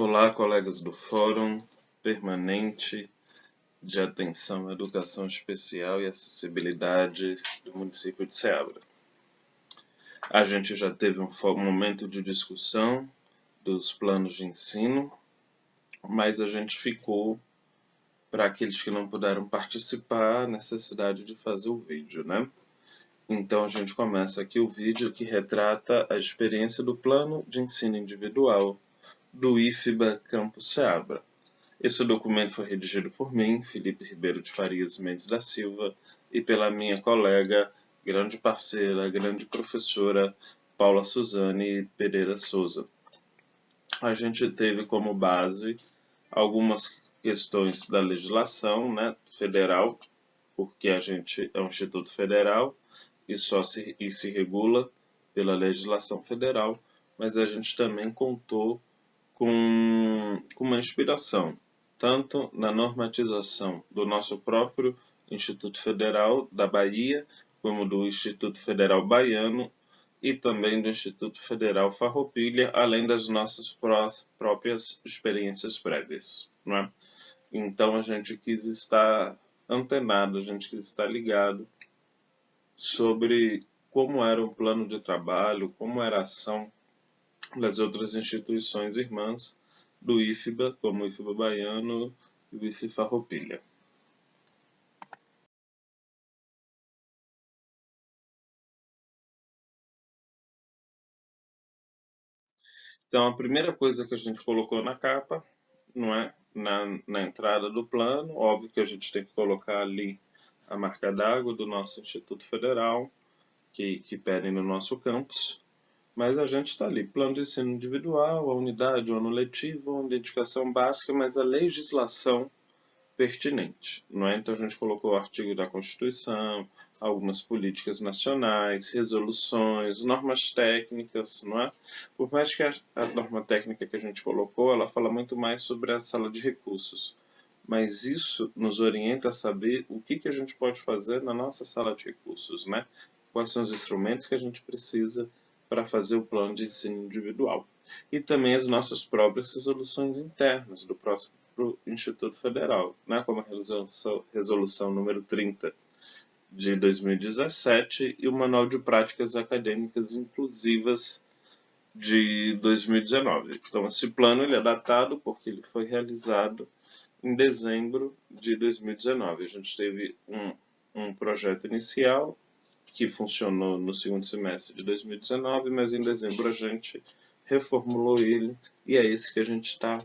Olá, colegas do Fórum Permanente de Atenção à Educação Especial e Acessibilidade do município de Ceabra. A gente já teve um momento de discussão dos planos de ensino, mas a gente ficou, para aqueles que não puderam participar, a necessidade de fazer o vídeo, né? Então a gente começa aqui o vídeo que retrata a experiência do plano de ensino individual do IFBA Campus Ceabra. Esse documento foi redigido por mim, Felipe Ribeiro de Farias Mendes da Silva, e pela minha colega, grande parceira, grande professora, Paula Suzane Pereira Souza. A gente teve como base algumas questões da legislação, né, federal, porque a gente é um instituto federal e se regula pela legislação federal, mas a gente também contou com uma inspiração, tanto na normatização do nosso próprio Instituto Federal da Bahia, como do Instituto Federal Baiano e também do Instituto Federal Farroupilha, além das nossas próprias experiências prévias, não é? Então a gente quis estar antenado, a gente quis estar ligado sobre como era o plano de trabalho, como era a ação das outras instituições irmãs do IFBA, como o IFBA Baiano e o IFBA Farroupilha. Então, a primeira coisa que a gente colocou na capa, não é? Na entrada do plano, óbvio que a gente tem que colocar ali a marca d'água do nosso Instituto Federal, que pedem no nosso campus, mas a gente está ali, plano de ensino individual, a unidade, o ano letivo, a dedicação básica, mas a legislação pertinente, não é? Então a gente colocou o artigo da Constituição, algumas políticas nacionais, resoluções, normas técnicas, não é? Por mais que a norma técnica que a gente colocou, ela fala muito mais sobre a sala de recursos, mas isso nos orienta a saber o que a gente pode fazer na nossa sala de recursos, né? Quais são os instrumentos que a gente precisa para fazer o plano de ensino individual. E também as nossas próprias resoluções internas do próximo Instituto Federal, né? Como a resolução número 30 de 2017 e o Manual de Práticas Acadêmicas Inclusivas de 2019. Então, esse plano ele é datado porque ele foi realizado em dezembro de 2019. A gente teve um projeto inicial que funcionou no segundo semestre de 2019, mas em dezembro a gente reformulou ele e é esse que a gente está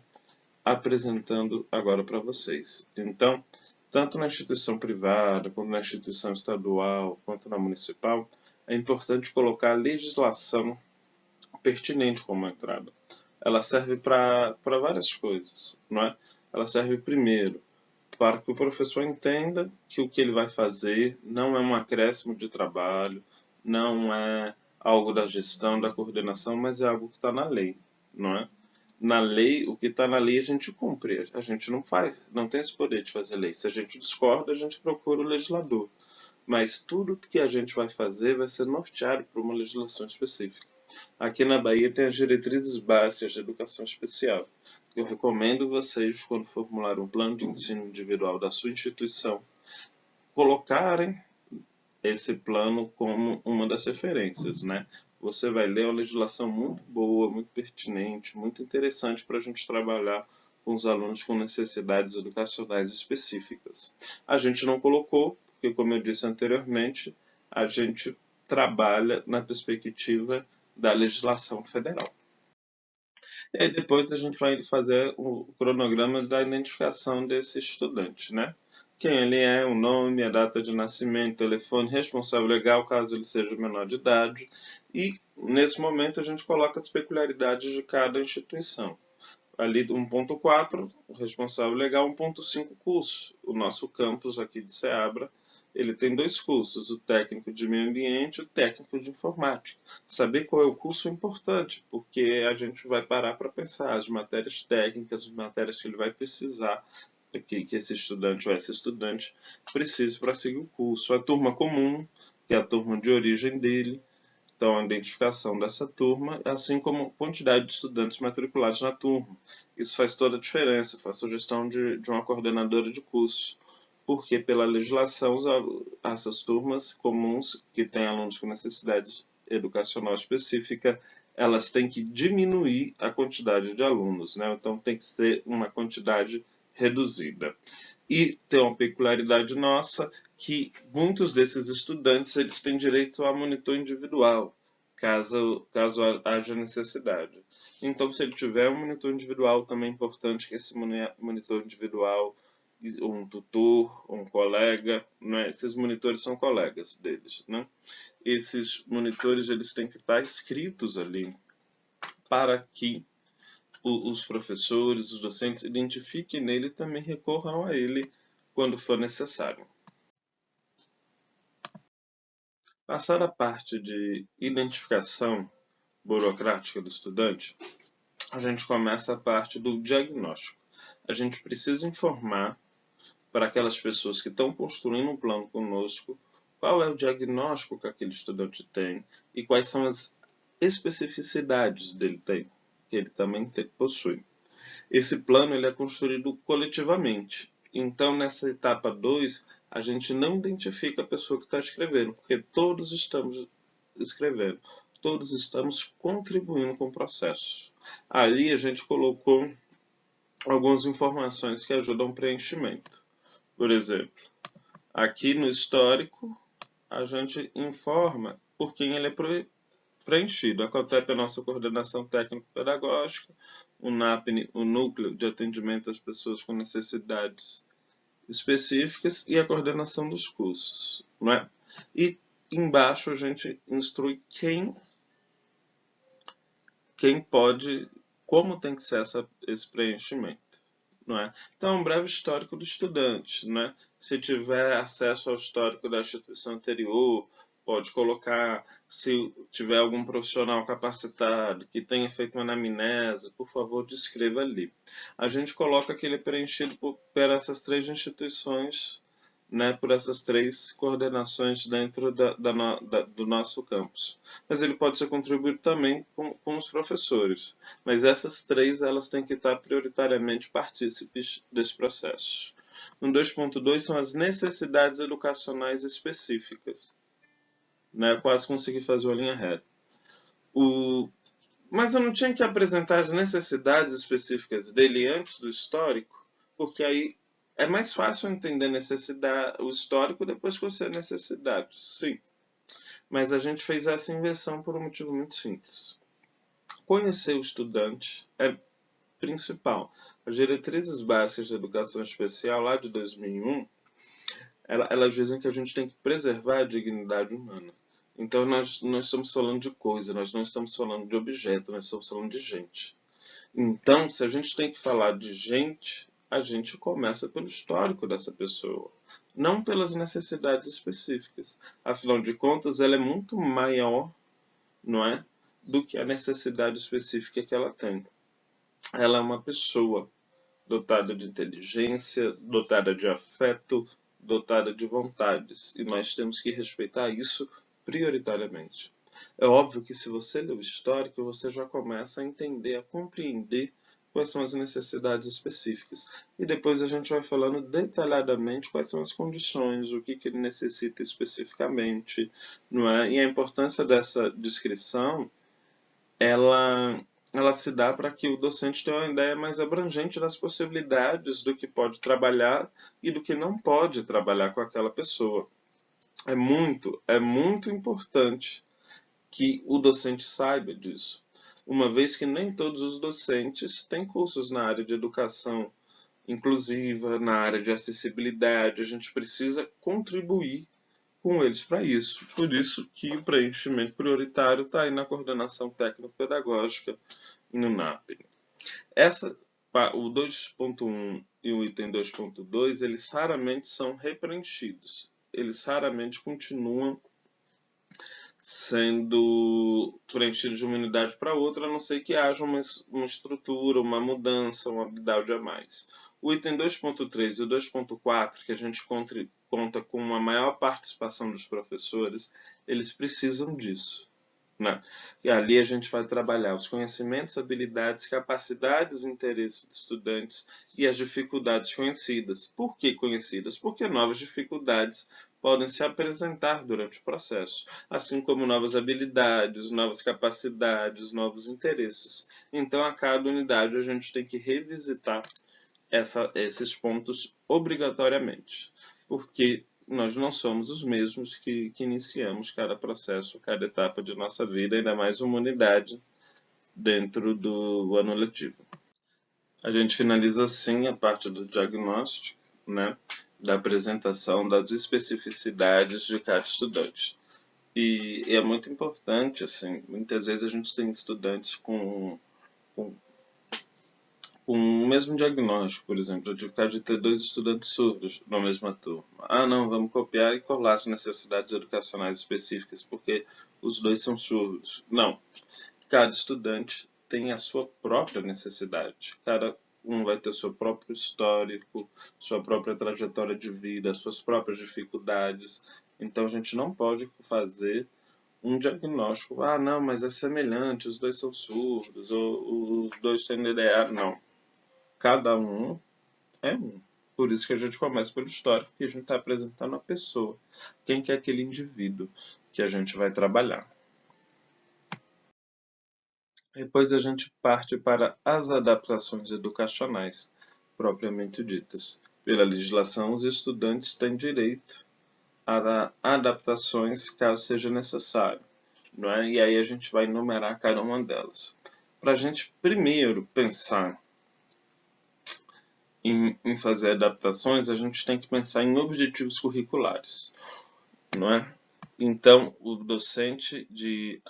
apresentando agora para vocês. Então, tanto na instituição privada, quanto na instituição estadual, quanto na municipal, é importante colocar a legislação pertinente como entrada. Ela serve para várias coisas, não é? Ela serve primeiro para que o professor entenda que o que ele vai fazer não é um acréscimo de trabalho, não é algo da gestão, da coordenação, mas é algo que está na lei, não é? Na lei, o que está na lei a gente cumpre, a gente não faz, não tem esse poder de fazer lei. Se a gente discorda, a gente procura o legislador. Mas tudo que a gente vai fazer vai ser norteado por uma legislação específica. Aqui na Bahia tem as diretrizes básicas de educação especial. Eu recomendo vocês, quando formularem um plano de ensino individual da sua instituição, colocarem esse plano como uma das referências, né? Você vai ler uma legislação muito boa, muito pertinente, muito interessante para a gente trabalhar com os alunos com necessidades educacionais específicas. A gente não colocou, porque, como eu disse anteriormente, a gente trabalha na perspectiva da legislação federal. E aí depois a gente vai fazer o cronograma da identificação desse estudante, né? Quem ele é, o nome, a data de nascimento, telefone, responsável legal, caso ele seja menor de idade. E, nesse momento, a gente coloca as peculiaridades de cada instituição. Ali 1.4, o responsável legal, 1.5, curso. O nosso campus aqui de Ceabra, ele tem dois cursos, o técnico de meio ambiente e o técnico de informática. Saber qual é o curso é importante, porque a gente vai parar para pensar as matérias técnicas, as matérias que ele vai precisar, que esse estudante ou essa estudante precise para seguir o curso. A turma comum, que é a turma de origem dele, Então, a identificação dessa turma, assim como a quantidade de estudantes matriculados na turma. Isso faz toda a diferença, faz sugestão de uma coordenadora de cursos, porque pela legislação, essas turmas comuns, que têm alunos com necessidade educacional específica, elas têm que diminuir a quantidade de alunos, né? Então tem que ser uma quantidade reduzida. E tem uma peculiaridade nossa, que muitos desses estudantes eles têm direito a monitor individual, caso haja necessidade. Então, se ele tiver um monitor individual, também é importante que esse monitor individual, um tutor, um colega, né? Esses monitores são colegas deles, né? Esses monitores eles têm que estar escritos ali para que os professores, os docentes identifiquem nele e também recorram a ele quando for necessário. Passada a parte de identificação burocrática do estudante, a gente começa a parte do diagnóstico. A gente precisa informar para aquelas pessoas que estão construindo um plano conosco qual é o diagnóstico que aquele estudante tem e quais são as especificidades dele que ele também possui. Esse plano ele é construído coletivamente. Então, nessa etapa 2, a gente não identifica a pessoa que está escrevendo, porque todos estamos escrevendo, todos estamos contribuindo com o processo. Ali a gente colocou algumas informações que ajudam o preenchimento. Por exemplo, aqui no histórico, a gente informa por quem ele é preenchido. A COTEP é a nossa coordenação técnico-pedagógica, o NAPNE, o Núcleo de Atendimento às Pessoas com Necessidades Específicas, e a coordenação dos cursos. Não é? E embaixo a gente instrui quem pode, como tem que ser esse preenchimento. Não é? Então, um breve histórico do estudante. Não é? Se tiver acesso ao histórico da instituição anterior, pode colocar, se tiver algum profissional capacitado que tenha feito uma anamnese, por favor, descreva ali. A gente coloca que ele é preenchido por essas 3 instituições, né, por essas 3 coordenações dentro do nosso campus. Mas ele pode ser contribuído também com os professores. Mas essas 3 elas têm que estar prioritariamente partícipes desse processo. No 2.2 são as necessidades educacionais específicas. Né? Quase consegui fazer uma linha reta. Mas eu não tinha que apresentar as necessidades específicas dele antes do histórico, porque aí é mais fácil entender o histórico depois que você é necessidade. Sim. Mas a gente fez essa inversão por um motivo muito simples. Conhecer o estudante é principal. As diretrizes básicas de educação especial, lá de 2001, elas dizem que a gente tem que preservar a dignidade humana. Então nós estamos falando de coisa, nós não estamos falando de objeto, nós estamos falando de gente. Então, se a gente tem que falar de gente, a gente começa pelo histórico dessa pessoa, não pelas necessidades específicas. Afinal de contas, ela é muito maior, não é, do que a necessidade específica que ela tem. Ela é uma pessoa dotada de inteligência, dotada de afeto, dotada de vontades, e nós temos que respeitar isso prioritariamente. É óbvio que se você lê o histórico, você já começa a entender, a compreender quais são as necessidades específicas. E depois a gente vai falando detalhadamente quais são as condições, o que ele necessita especificamente. Não é? E a importância dessa descrição, ela se dá para que o docente tenha uma ideia mais abrangente das possibilidades do que pode trabalhar e do que não pode trabalhar com aquela pessoa. É muito importante que o docente saiba disso, uma vez que nem todos os docentes têm cursos na área de educação inclusiva, na área de acessibilidade. A gente precisa contribuir com eles para isso. Por isso que o preenchimento prioritário está aí na coordenação técnico-pedagógica e no NAPNE. O 2.1 e o item 2.2, eles raramente são repreenchidos. Eles raramente continuam sendo preenchidos de uma unidade para outra, a não ser que haja uma estrutura, uma mudança, uma habilidade a mais. O item 2.3 e o 2.4, que a gente conta com uma maior participação dos professores, eles precisam disso. né? E ali a gente vai trabalhar os conhecimentos, habilidades, capacidades e interesses dos estudantes e as dificuldades conhecidas. Por que conhecidas? Porque novas dificuldades podem se apresentar durante o processo, assim como novas habilidades, novas capacidades, novos interesses. Então, a cada unidade a gente tem que revisitar esses pontos obrigatoriamente, porque nós não somos os mesmos que iniciamos cada processo, cada etapa de nossa vida, ainda mais uma unidade dentro do ano letivo. A gente finaliza assim a parte do diagnóstico, né, da apresentação das especificidades de cada estudante. E é muito importante, assim, muitas vezes a gente tem estudantes com o mesmo diagnóstico, por exemplo, eu tive o caso de ter 2 estudantes surdos na mesma turma. Ah, não, vamos copiar e colar as necessidades educacionais específicas, porque os 2 são surdos. Não, cada estudante tem a sua própria necessidade. Cada um vai ter o seu próprio histórico, sua própria trajetória de vida, suas próprias dificuldades. Então a gente não pode fazer um diagnóstico. Ah, não, mas é semelhante, os 2 são surdos, ou os 2 têm DDA. Não. Cada um é um. Por isso que a gente começa pelo histórico, porque a gente está apresentando a pessoa. Quem que é aquele indivíduo que a gente vai trabalhar. Depois a gente parte para as adaptações educacionais, propriamente ditas. Pela legislação, os estudantes têm direito a adaptações caso seja necessário. Não é? E aí a gente vai enumerar cada uma delas. Para a gente primeiro pensar em fazer adaptações, a gente tem que pensar em objetivos curriculares, não é? Então, o docente de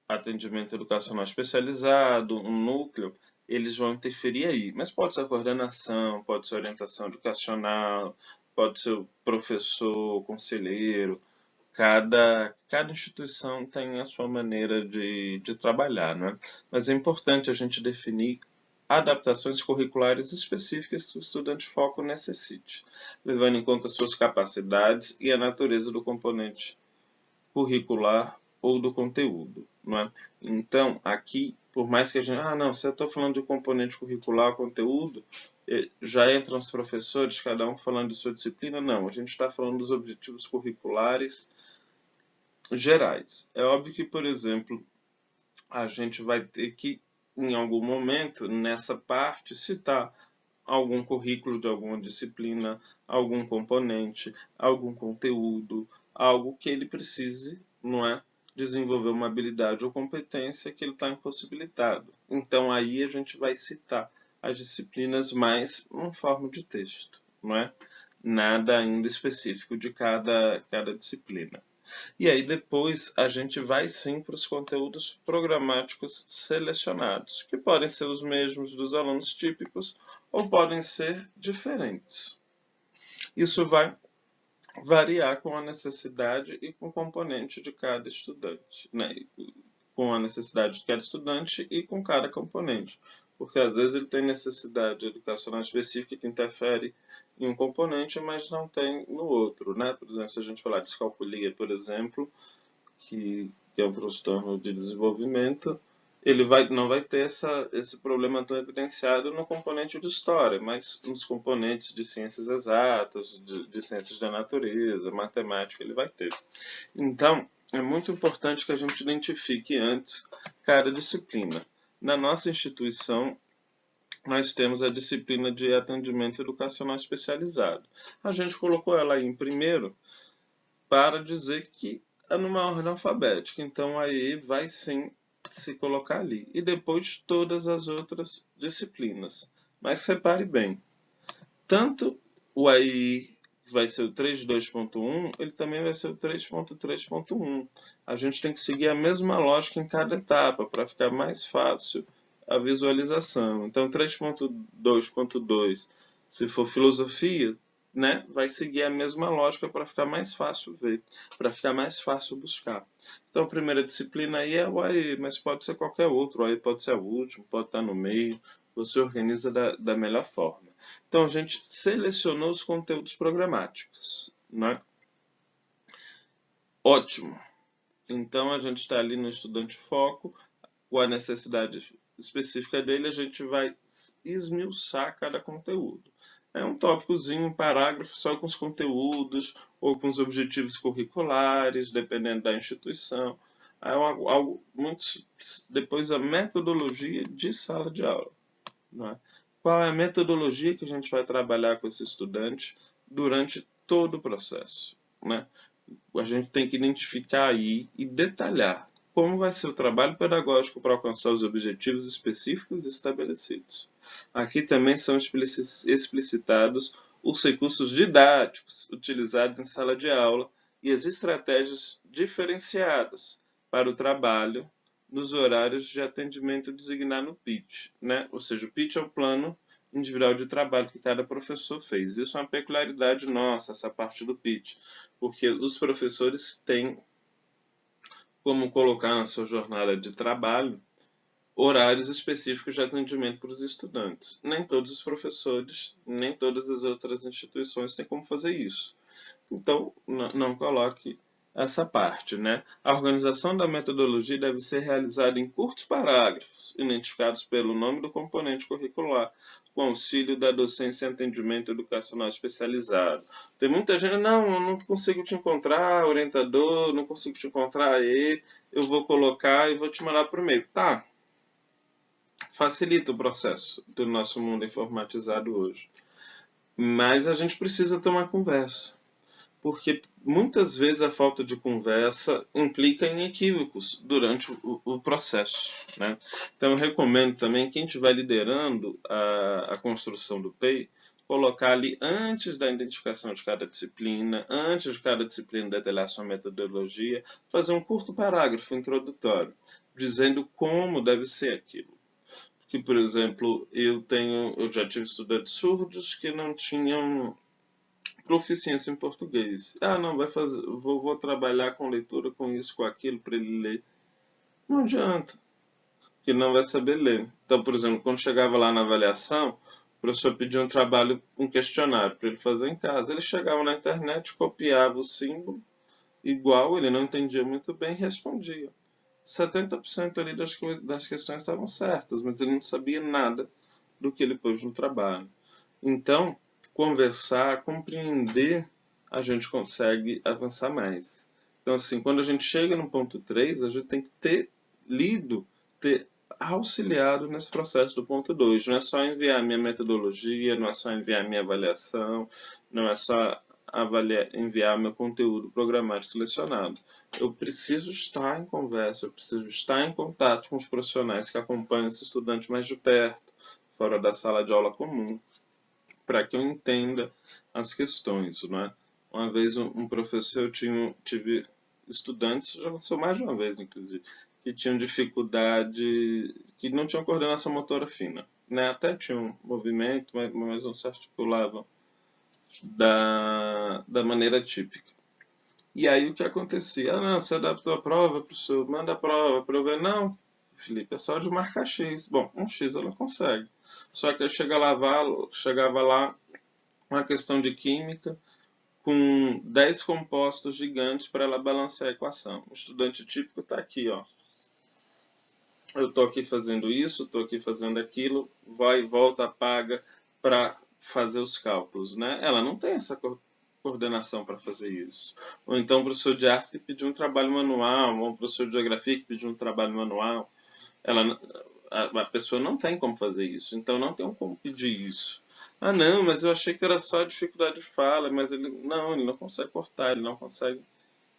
atendimento educacional especializado, um núcleo, eles vão interferir aí. Mas pode ser coordenação, pode ser orientação educacional, pode ser o professor, conselheiro. Cada instituição tem a sua maneira de trabalhar, né? Mas é importante a gente definir adaptações curriculares específicas que o estudante foco necessite, levando em conta suas capacidades e a natureza do componente curricular ou do conteúdo. Não é? Então, aqui, por mais que a gente... Ah, não, se eu estou falando de componente curricular, conteúdo, já entram os professores, cada um falando de sua disciplina. Não, a gente está falando dos objetivos curriculares gerais. É óbvio que, por exemplo, a gente vai ter que, em algum momento, nessa parte, citar algum currículo de alguma disciplina, algum componente, algum conteúdo, algo que ele precise, não é, desenvolver uma habilidade ou competência que ele está impossibilitado. Então aí a gente vai citar as disciplinas mais em forma de texto, não é? Nada ainda específico de cada disciplina. E aí depois a gente vai sim para os conteúdos programáticos selecionados, que podem ser os mesmos dos alunos típicos ou podem ser diferentes. Isso vai variar com a necessidade e com o componente de cada estudante, né? Com a necessidade de cada estudante e com cada componente. Porque às vezes ele tem necessidade educacional específica que interfere em um componente, mas não tem no outro, né? Por exemplo, se a gente falar de descalculia, por exemplo, que é um transtorno de desenvolvimento, ele não vai ter esse problema tão evidenciado no componente de história, mas nos componentes de ciências exatas, de ciências da natureza, matemática, ele vai ter. Então, é muito importante que a gente identifique antes cada disciplina. Na nossa instituição, nós temos a disciplina de atendimento educacional especializado. A gente colocou ela aí em primeiro para dizer que é numa ordem alfabética. Então, aí vai sim se colocar ali. E depois todas as outras disciplinas. Mas repare bem, tanto o AI vai ser o 3.2.1, ele também vai ser o 3.3.1. A gente tem que seguir a mesma lógica em cada etapa para ficar mais fácil a visualização. Então, 3.2.2, se for filosofia, né, vai seguir a mesma lógica para ficar mais fácil ver, para ficar mais fácil buscar. Então, a primeira disciplina aí é o AI, mas pode ser qualquer outro. O AI pode ser o último, pode estar no meio. Você organiza da melhor forma. Então, a gente selecionou os conteúdos programáticos, né? Ótimo. Então, a gente está ali no estudante foco, com a necessidade específica dele, a gente vai esmiuçar cada conteúdo. É um tópicozinho, um parágrafo só com os conteúdos ou com os objetivos curriculares, dependendo da instituição. É algo muito. Depois, a metodologia de sala de aula. Não é? Qual é a metodologia que a gente vai trabalhar com esse estudante durante todo o processo? Né? A gente tem que identificar aí e detalhar como vai ser o trabalho pedagógico para alcançar os objetivos específicos estabelecidos. Aqui também são explicitados os recursos didáticos utilizados em sala de aula e as estratégias diferenciadas para o trabalho nos horários de atendimento designado no PIT. Né? Ou seja, o PIT é o plano individual de trabalho que cada professor fez. Isso é uma peculiaridade nossa, essa parte do PIT, porque os professores têm como colocar na sua jornada de trabalho horários específicos de atendimento para os estudantes. Nem todos os professores, nem todas as outras instituições têm como fazer isso. Então, não coloque essa parte, né? A organização da metodologia deve ser realizada em curtos parágrafos, identificados pelo nome do componente curricular, com auxílio da docência em atendimento educacional especializado. Tem muita gente, não, eu não consigo te encontrar, orientador, não consigo te encontrar aí, eu vou colocar e vou te mandar por e-mail. Tá, facilita o processo do nosso mundo informatizado hoje. Mas a gente precisa ter uma conversa, porque muitas vezes a falta de conversa implica em equívocos durante o processo. Né? Então eu recomendo também, quem estiver liderando a construção do PEI, colocar ali antes da identificação de cada disciplina, antes de cada disciplina detalhar sua metodologia, fazer um curto parágrafo introdutório, dizendo como deve ser aquilo. Que, por exemplo, eu já tive estudantes surdos que não tinham proficiência em português. Ah, não, vai fazer, vou trabalhar com leitura, com isso, com aquilo, para ele ler. Não adianta, porque não vai saber ler. Então, por exemplo, quando chegava lá na avaliação, o professor pedia um trabalho, um questionário para ele fazer em casa. Ele chegava na internet, copiava o símbolo, igual, ele não entendia muito bem, e respondia. 70% ali das questões estavam certas, mas ele não sabia nada do que ele pôs no trabalho. Então, conversar, compreender, a gente consegue avançar mais. Então, assim, quando a gente chega no ponto 3, a gente tem que ter lido, ter auxiliado nesse processo do ponto 2. Não é só enviar minha metodologia, não é só enviar minha avaliação, não é só enviar meu conteúdo programático selecionado. Eu preciso estar em conversa, eu preciso estar em contato com os profissionais que acompanham esse estudante mais de perto, fora da sala de aula comum, para que eu entenda as questões. Não é? Uma vez um professor, eu tive estudantes, já aconteceu mais de uma vez inclusive, que tinham dificuldade, que não tinham coordenação motora fina. Né? Até tinham movimento, mas não se articulavam da maneira típica. E aí o que acontecia? Ah, não, você adaptou a prova, professor, manda a prova para eu ver. Não, Felipe, é só de marcar X. Bom, um X ela consegue. Só que chegava lá uma questão de química com 10 compostos gigantes para ela balancear a equação. O estudante típico está aqui, ó. Eu estou aqui fazendo isso, estou aqui fazendo aquilo, vai, volta, apaga para fazer os cálculos, né? Ela não tem essa coordenação para fazer isso. Ou então o professor de arte que pediu um trabalho manual, ou o professor de geografia que pediu um trabalho manual. A pessoa não tem como fazer isso, então não tem como pedir isso. Ah, não, mas eu achei que era só dificuldade de fala, mas ele não consegue cortar, ele não consegue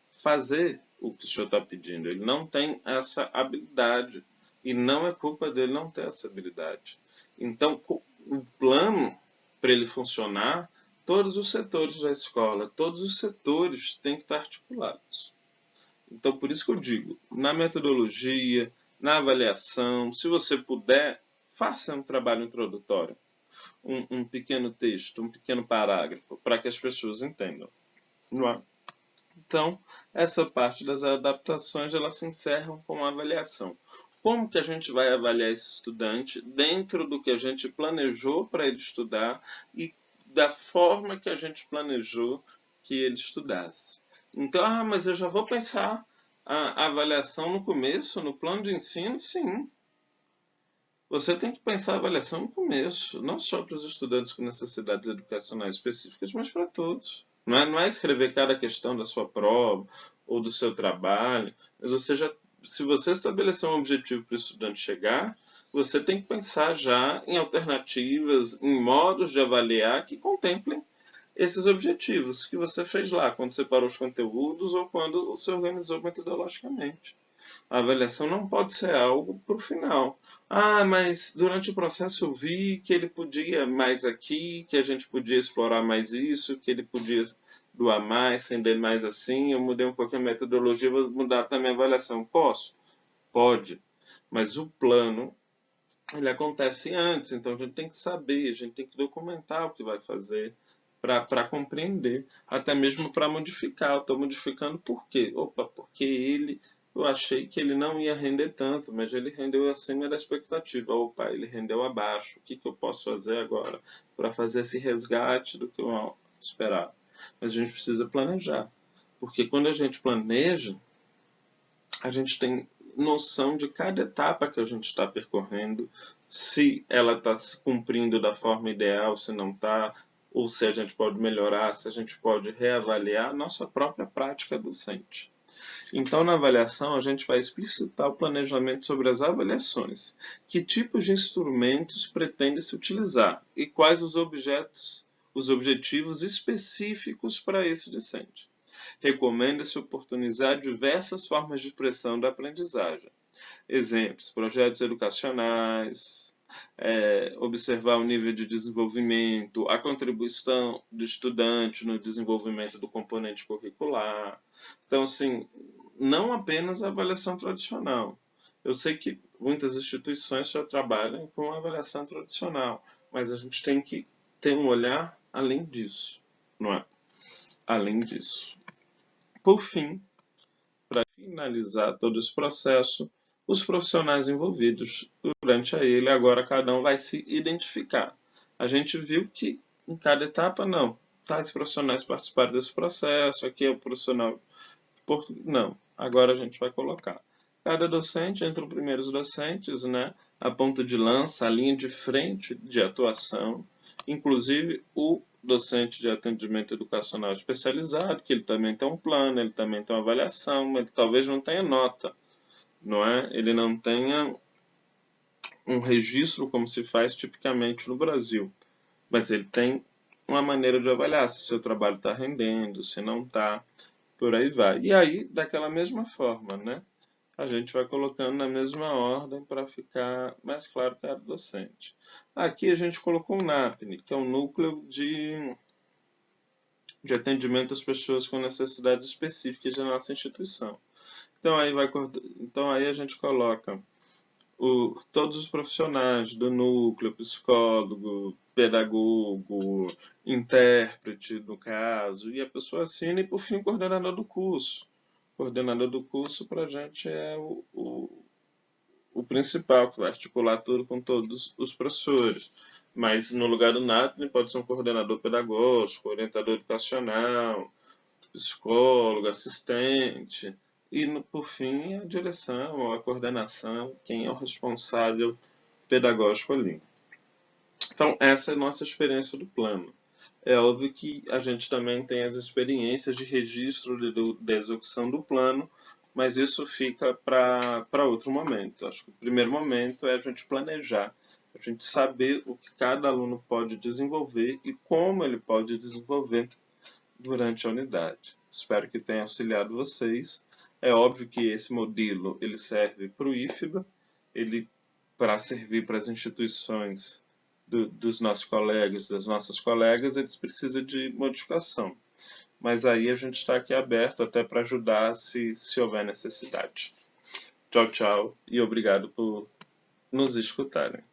fazer o que o senhor está pedindo. Ele não tem essa habilidade. E não é culpa dele não ter essa habilidade. Então, o plano, para ele funcionar, todos os setores da escola, todos os setores têm que estar articulados. Então, por isso que eu digo, na metodologia, na avaliação, se você puder, faça um trabalho introdutório. Um pequeno texto, um pequeno parágrafo, para que as pessoas entendam. Não é? Então, essa parte das adaptações, elas se encerram com a avaliação. Como que a gente vai avaliar esse estudante dentro do que a gente planejou para ele estudar e da forma que a gente planejou que ele estudasse. Então, mas eu já vou pensar A avaliação no começo, no plano de ensino, sim. Você tem que pensar a avaliação no começo, não só para os estudantes com necessidades educacionais específicas, mas para todos. Não é escrever cada questão da sua prova ou do seu trabalho, mas se você estabelecer um objetivo para o estudante chegar, você tem que pensar já em alternativas, em modos de avaliar que contemplem esses objetivos que você fez lá, quando separou os conteúdos ou quando você organizou metodologicamente. A avaliação não pode ser algo para o final. Ah, mas durante o processo eu vi que ele podia mais aqui, que a gente podia explorar mais isso, que ele podia doar mais, render mais assim. Eu mudei um pouquinho a metodologia, vou mudar também a avaliação. Posso? Pode. Mas o plano, ele acontece antes, então a gente tem que saber, a gente tem que documentar o que vai fazer para compreender, até mesmo para modificar. Eu estou modificando por quê? Opa, porque eu achei que ele não ia render tanto, mas ele rendeu acima da expectativa. Opa, ele rendeu abaixo. O que eu posso fazer agora para fazer esse resgate do que eu esperava? Mas a gente precisa planejar, porque quando a gente planeja, a gente tem noção de cada etapa que a gente está percorrendo, se ela está se cumprindo da forma ideal, se não está, ou se a gente pode melhorar, se a gente pode reavaliar a nossa própria prática docente. Então, na avaliação, a gente vai explicitar o planejamento sobre as avaliações, que tipos de instrumentos pretende se utilizar e quais os objetivos específicos para esse discente. Recomenda-se oportunizar diversas formas de expressão da aprendizagem. Exemplos: projetos educacionais, observar o nível de desenvolvimento, a contribuição do estudante no desenvolvimento do componente curricular. Então, assim, não apenas a avaliação tradicional. Eu sei que muitas instituições já trabalham com a avaliação tradicional, mas a gente tem que ter um olhar além disso, não é? Além disso. Por fim, para finalizar todo esse processo, os profissionais envolvidos durante ele, agora cada um vai se identificar. A gente viu que em cada etapa, não, tais profissionais participaram desse processo, aqui é o profissional português. Não, agora a gente vai colocar. Cada docente, entre os primeiros docentes, né, a ponta de lança, a linha de frente de atuação, inclusive o docente de atendimento educacional especializado, que ele também tem um plano, ele também tem uma avaliação, ele talvez não tenha nota, não é? Ele não tenha um registro como se faz tipicamente no Brasil, mas ele tem uma maneira de avaliar se seu trabalho está rendendo, se não está, por aí vai. E aí, daquela mesma forma, né? A gente vai colocando na mesma ordem para ficar mais claro para o docente. Aqui a gente colocou o NAPNE, que é o núcleo de atendimento às pessoas com necessidades específicas da nossa instituição. Então aí a gente coloca todos os profissionais do núcleo, psicólogo, pedagogo, intérprete, no caso, e a pessoa assina, e por fim o coordenador do curso. O coordenador do curso para a gente é o principal, que vai articular tudo com todos os professores. Mas no lugar do NAPNE pode ser um coordenador pedagógico, orientador educacional, psicólogo, assistente, e por fim a direção ou a coordenação, quem é o responsável pedagógico ali. Então essa é a nossa experiência do plano. É óbvio que a gente também tem as experiências de registro da execução do plano, mas isso fica para outro momento. Acho que o primeiro momento é a gente planejar, a gente saber o que cada aluno pode desenvolver e como ele pode desenvolver durante a unidade. Espero que tenha auxiliado vocês. É óbvio que esse modelo ele serve para o IFBA, para servir para as instituições dos nossos colegas, das nossas colegas, eles precisam de modificação. Mas aí a gente está aqui aberto até para ajudar se houver necessidade. Tchau, tchau e obrigado por nos escutarem.